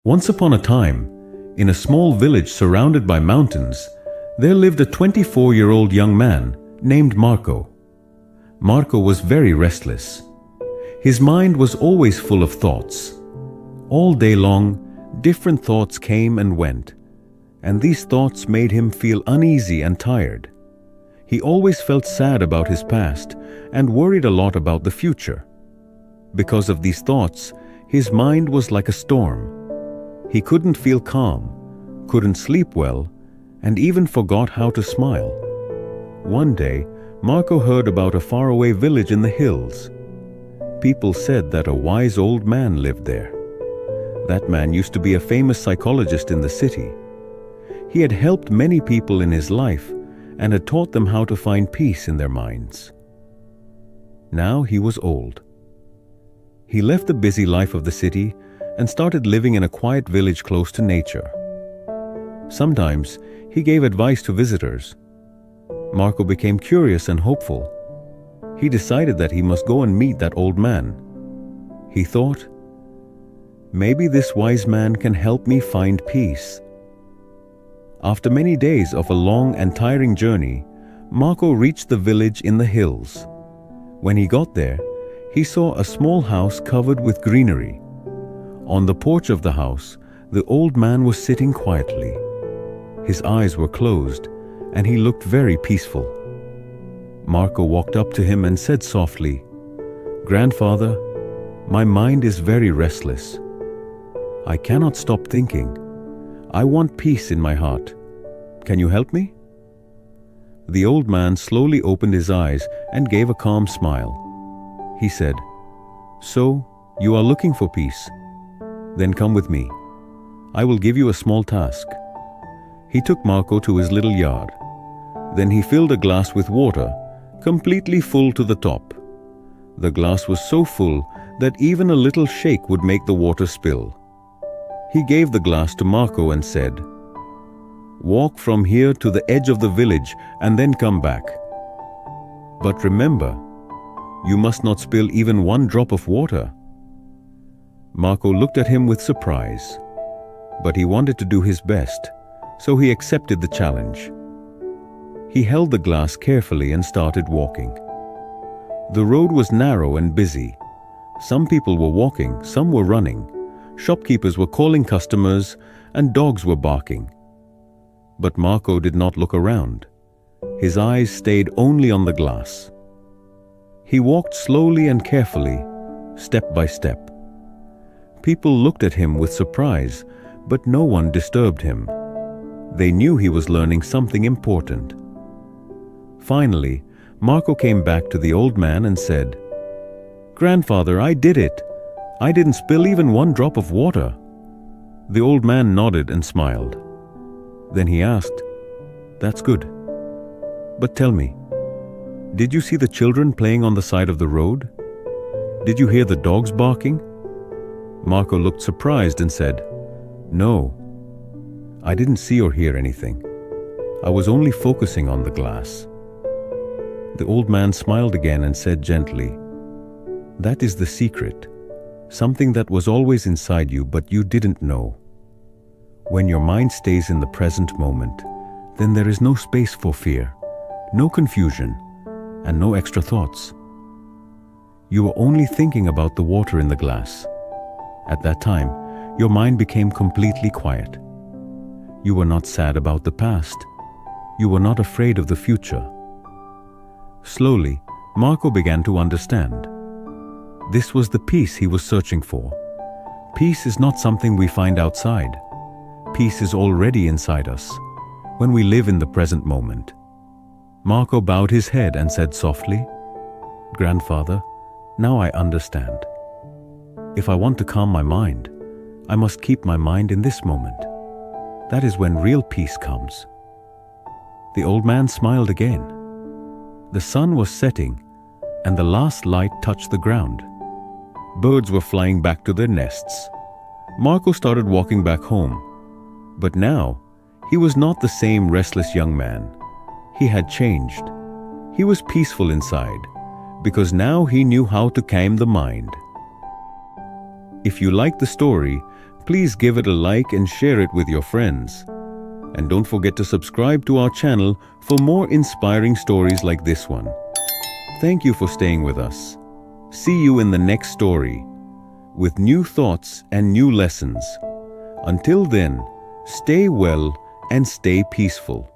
Once upon a time, in a small village surrounded by mountains, there lived a 24-year-old young man named Marco. Marco was very restless. His mind was always full of thoughts. All day long, different thoughts came and went, and these thoughts made him feel uneasy and tired. He always felt sad about his past and worried a lot about the future. Because of these thoughts, his mind was like a storm. He couldn't feel calm, couldn't sleep well, and even forgot how to smile. One day, Marco heard about a faraway village in the hills. People said that a wise old man lived there. That man used to be a famous psychologist in the city. He had helped many people in his life and had taught them how to find peace in their minds. Now he was old. He left the busy life of the city and started living in a quiet village close to nature. Sometimes he gave advice to visitors. Marco became curious and hopeful. He decided that he must go and meet that old man. He thought, maybe this wise man can help me find peace. After many days of a long and tiring journey, Marco reached the village in the hills. When he got there, he saw a small house covered with greenery. On the porch of the house, the old man was sitting quietly. His eyes were closed, and he looked very peaceful. Marco walked up to him and said softly, "Grandfather, my mind is very restless. I cannot stop thinking. I want peace in my heart. Can you help me?" The old man slowly opened his eyes and gave a calm smile. He said, "So, you are looking for peace? Then come with me. I will give you a small task." He took Marco to his little yard. Then he filled a glass with water, completely full to the top. The glass was so full that even a little shake would make the water spill. He gave the glass to Marco and said, "Walk from here to the edge of the village and then come back. But remember, you must not spill even one drop of water." Marco looked at him with surprise, but he wanted to do his best, so he accepted the challenge. He held the glass carefully and started walking. The road was narrow and busy. Some people were walking, some were running. Shopkeepers were calling customers, and dogs were barking. But Marco did not look around. His eyes stayed only on the glass. He walked slowly and carefully, step by step. People looked at him with surprise, but no one disturbed him. They knew he was learning something important. Finally, Marco came back to the old man and said, "Grandfather, I did it. I didn't spill even one drop of water." The old man nodded and smiled. Then he asked, "That's good. But tell me, did you see the children playing on the side of the road? Did you hear the dogs barking?" Marco looked surprised and said, "No, I didn't see or hear anything. I was only focusing on the glass." The old man smiled again and said gently, "That is the secret, something that was always inside you but you didn't know. When your mind stays in the present moment, then there is no space for fear, no confusion, and no extra thoughts. You are only thinking about the water in the glass. At that time, your mind became completely quiet. You were not sad about the past. You were not afraid of the future." Slowly, Marco began to understand. This was the peace he was searching for. Peace is not something we find outside. Peace is already inside us, when we live in the present moment. Marco bowed his head and said softly, "Grandfather, now I understand. If I want to calm my mind, I must keep my mind in this moment. That is when real peace comes." The old man smiled again. The sun was setting, and the last light touched the ground. Birds were flying back to their nests. Marco started walking back home. But now, he was not the same restless young man. He had changed. He was peaceful inside, because now he knew how to calm the mind. If you like the story, Please give it a like and share it with your friends. And don't forget to subscribe to our channel for more inspiring stories like this one. Thank you for staying with us. See you in the next story with new thoughts and new lessons. Until then, stay well and stay peaceful.